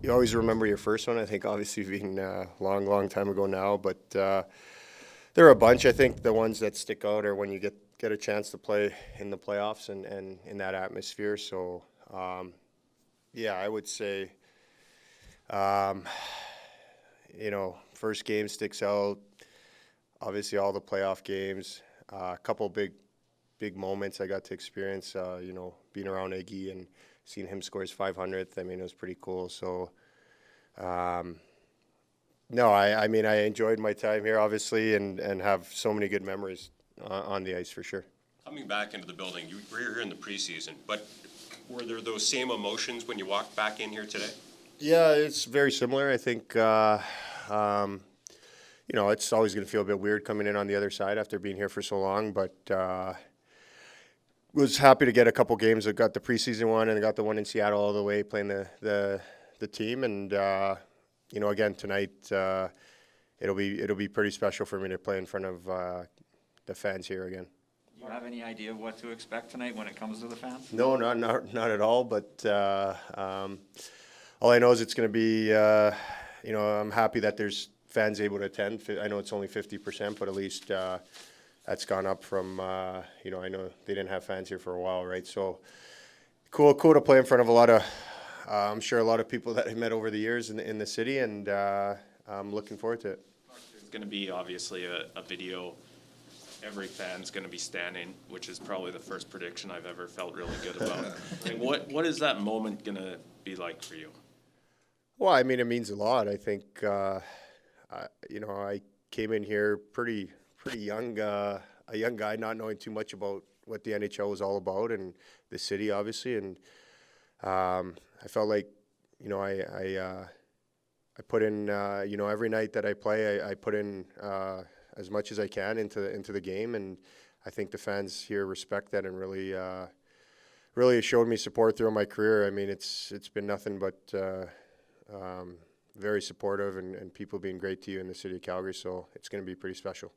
you always remember your first one. I think obviously being a long time ago now, but there are a bunch. I think the ones that stick out are when you get a chance to play in the playoffs and in that atmosphere. So yeah, I would say um, first game sticks out. Obviously, all the playoff games. A couple big moments I got to experience. Being around Iggy and seeing him score his 500th. I mean, it was pretty cool. So. Um, No, I mean, I enjoyed my time here, obviously, and have so many good memories on the ice for sure. Coming back into the building, you were here in the preseason, but were there those same emotions when you walked back in here today? Yeah, it's very similar. I think, um, it's always going to feel a bit weird coming in on the other side after being here for so long, but was happy to get a couple games. I got the preseason one and I got the one in Seattle all the way playing the team, and again tonight it'll be pretty special for me to play in front of the fans here again. Do you have any idea of what to expect tonight when it comes to the fans? No, not at all. But all I know is it's going to be. I'm happy that there's fans able to attend. I know it's only 50%, but at least that's gone up from. I know they didn't have fans here for a while, right? So cool to play in front of a lot of. I'm sure a lot of people that I met over the years in the city, and I'm looking forward to it. There's going to be obviously a video. Every fan's going to be standing, which is probably the first prediction I've ever felt really good about. Like, what is that moment going to be like for you? Well, I mean, it means a lot. I think, I came in here pretty young, a young guy, not knowing too much about what the NHL was all about and the city, obviously. And I felt like, I put in, every night that I play, I put in as much as I can into the game, and I think the fans here respect that and really showed me support throughout my career. I mean, it's been nothing but very supportive and people being great to you in the city of Calgary. So it's going to be pretty special.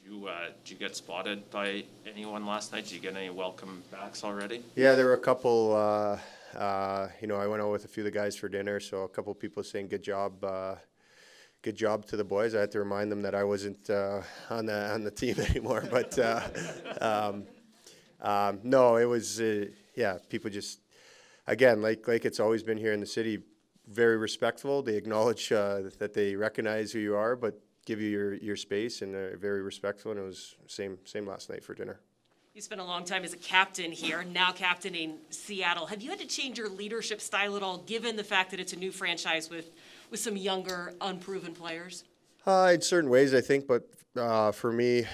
Did you get spotted by anyone last night? Did you get any welcome backs already? Yeah, there were a couple. I went out with a few of the guys for dinner, so a couple people saying good job. Good job to the boys. I had to remind them that I wasn't on the team anymore. But no, it was people just again like it's always been here in the city, very respectful. They acknowledge that they recognize who you are, but give you your space, and they're very respectful. And it was same last night for dinner. You spent a long time as a captain here, now captaining Seattle. Have you had to change your leadership style at all, given the fact that it's a new franchise with some younger, unproven players? In certain ways, I think, but for me,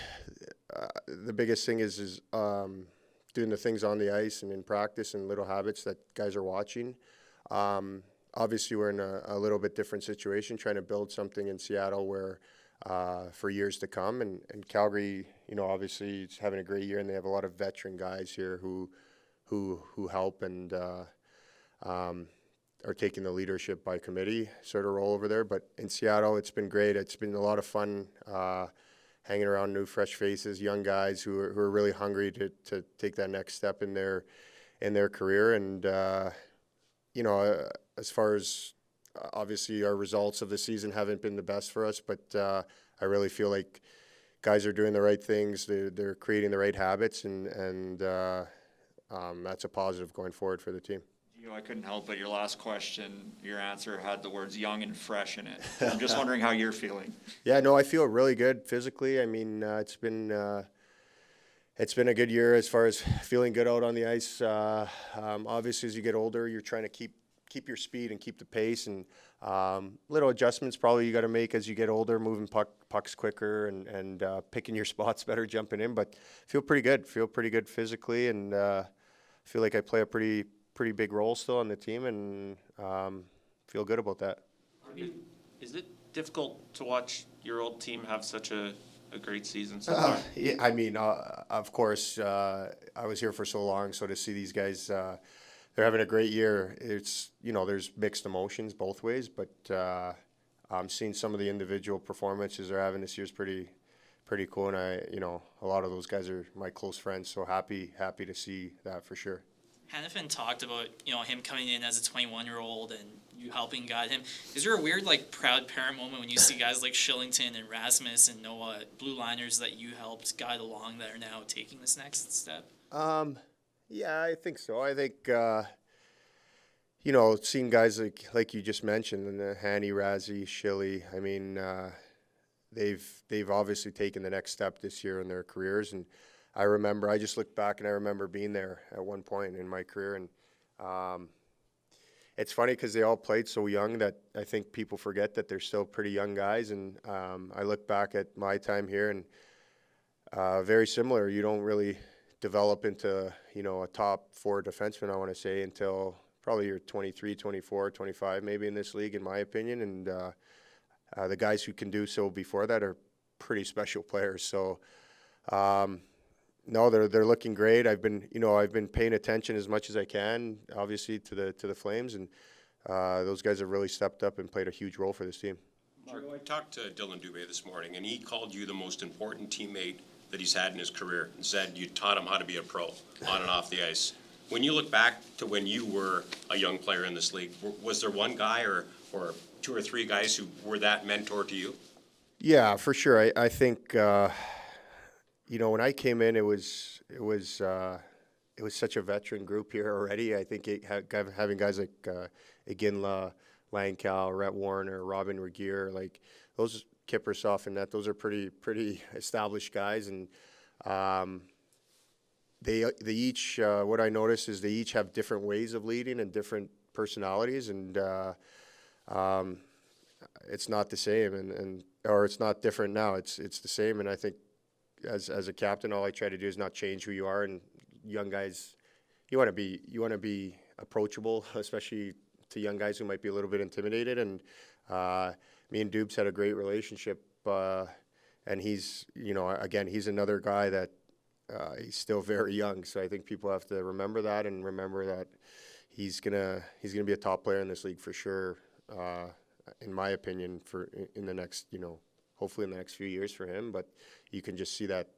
the biggest thing is doing the things on the ice and in practice and little habits that guys are watching. Obviously, we're in a little bit different situation, trying to build something in Seattle where for years to come. And Calgary, obviously, is having a great year, and they have a lot of veteran guys here who help and are taking the leadership by committee sort of role over there. But in Seattle, it's been great. It's been a lot of fun hanging around new, fresh faces, young guys who are really hungry to take that next step in their career. And as far as obviously our results of the season haven't been the best for us, but I really feel like guys are doing the right things. They're creating the right habits, and that's a positive going forward for the team. I couldn't help but your last question, your answer had the words young and fresh in it. I'm just wondering how you're feeling. Yeah, no, I feel really good physically. I mean, it's been a good year as far as feeling good out on the ice. Obviously, as you get older, you're trying to keep your speed and keep the pace, and little adjustments probably you got to make as you get older, moving pucks quicker and picking your spots better, jumping in. But feel pretty good physically, and feel like I play a pretty big role still on the team, and feel good about that. Is it difficult to watch your old team have such a great season so far? Yeah, I mean, of course, I was here for so long, so to see these guys, they're having a great year. It's, there's mixed emotions both ways, but I'm seeing some of the individual performances they're having this year is pretty cool, and a lot of those guys are my close friends, so happy to see that for sure. Hannafin talked about, him coming in as a 21-year-old and you helping guide him. Is there a weird, proud parent moment when you see guys like Shillington and Rasmus and Noah, blue liners that you helped guide along that are now taking this next step? Yeah, I think so. I think, seeing guys like you just mentioned, and Hanny, Razzie, Shilly, I mean, they've obviously taken the next step this year in their careers. And I just looked back and I remember being there at one point in my career. And it's funny because they all played so young that I think people forget that they're still pretty young guys. And I look back at my time here and very similar. You don't really develop into, a top 4 defenseman, I want to say, until probably you're 23, 24, 25 maybe in this league, in my opinion. And the guys who can do so before that are pretty special players. So, no, they're looking great. I've been paying attention as much as I can, obviously, to the Flames, and those guys have really stepped up and played a huge role for this team. Mark, I talked to Dylan Dubé this morning, and he called you the most important teammate that he's had in his career, and said you taught him how to be a pro on and off the ice. When you look back to when you were a young player in this league, was there one guy or 2 or 3 guys who were that mentor to you? Yeah, for sure. I think when I came in, it was such a veteran group here already. I think having guys like Iginla, Langkow, Rhett Warner, Robin Regier, like those, Kiprusoff and that, those are pretty established guys, and they each what I noticed is they each have different ways of leading and different personalities, and it's not the same, or it's not different now. It's the same, and I think as a captain, all I try to do is not change who you are. And young guys, you want to be approachable, especially to young guys who might be a little bit intimidated. And me and Dubes had a great relationship, and he's he's another guy that he's still very young. So I think people have to remember that, and remember that he's gonna be a top player in this league for sure. In my opinion, in the next, hopefully in the next few years for him. But you can just see that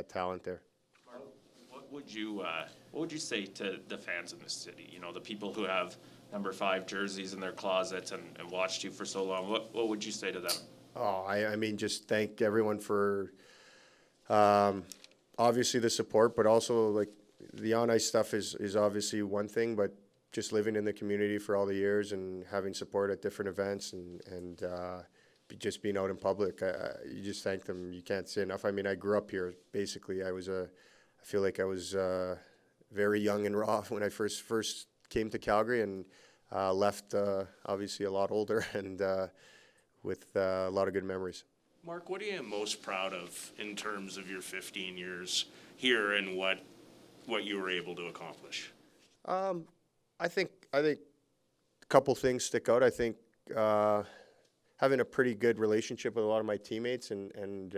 talent there. What would you say to the fans in this city? The people who have number 5 jerseys in their closets and watched you for so long. What would you say to them? Oh, I mean, just thank everyone for obviously the support, but also like the on ice stuff is obviously one thing, but just living in the community for all the years and having support at different events and just being out in public, you just thank them. You can't say enough. I mean, I grew up here basically. I feel like I was very young and raw when I first came to Calgary, and left obviously a lot older and with a lot of good memories. Mark, what are you most proud of in terms of your 15 years here and what you were able to accomplish? I think a couple things stick out. I think having a pretty good relationship with a lot of my teammates, and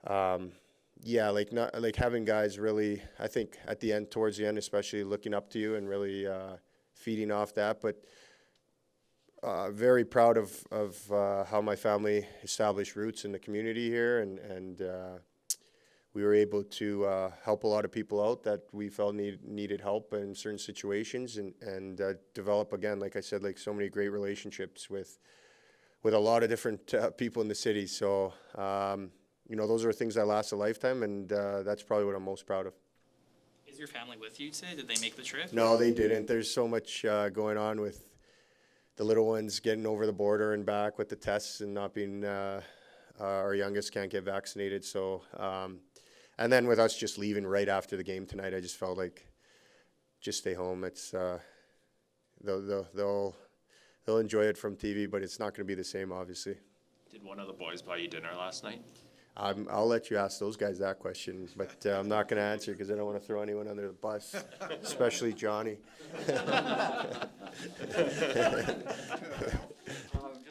like having guys really, I think at the end, towards the end, especially looking up to you and really feeding off that. But very proud of how my family established roots in the community here, and we were able to help a lot of people out that we felt needed help in certain situations, and develop, again, like I said, like so many great relationships with a lot of different people in the city. So, those are things that last a lifetime, and that's probably what I'm most proud of. Is your family with you today? Did they make the trip? No, they didn't. There's so much going on with the little ones getting over the border and back with the tests and not being, our youngest can't get vaccinated. So, and then with us just leaving right after the game tonight, I just felt like just stay home. It's, they'll enjoy it from TV, but it's not going to be the same, obviously. Did one of the boys buy you dinner last night? I'll let you ask those guys that question, but I'm not going to answer because I don't want to throw anyone under the bus, especially Johnny. Just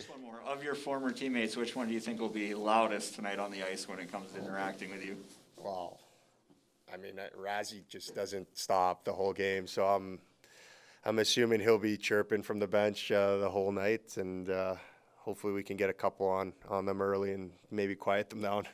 one more. Of your former teammates, which one do you think will be loudest tonight on the ice when it comes to interacting with you? Wow. I mean, Razzie just doesn't stop the whole game, so I'm assuming he'll be chirping from the bench the whole night, and hopefully we can get a couple on them early and maybe quiet them down.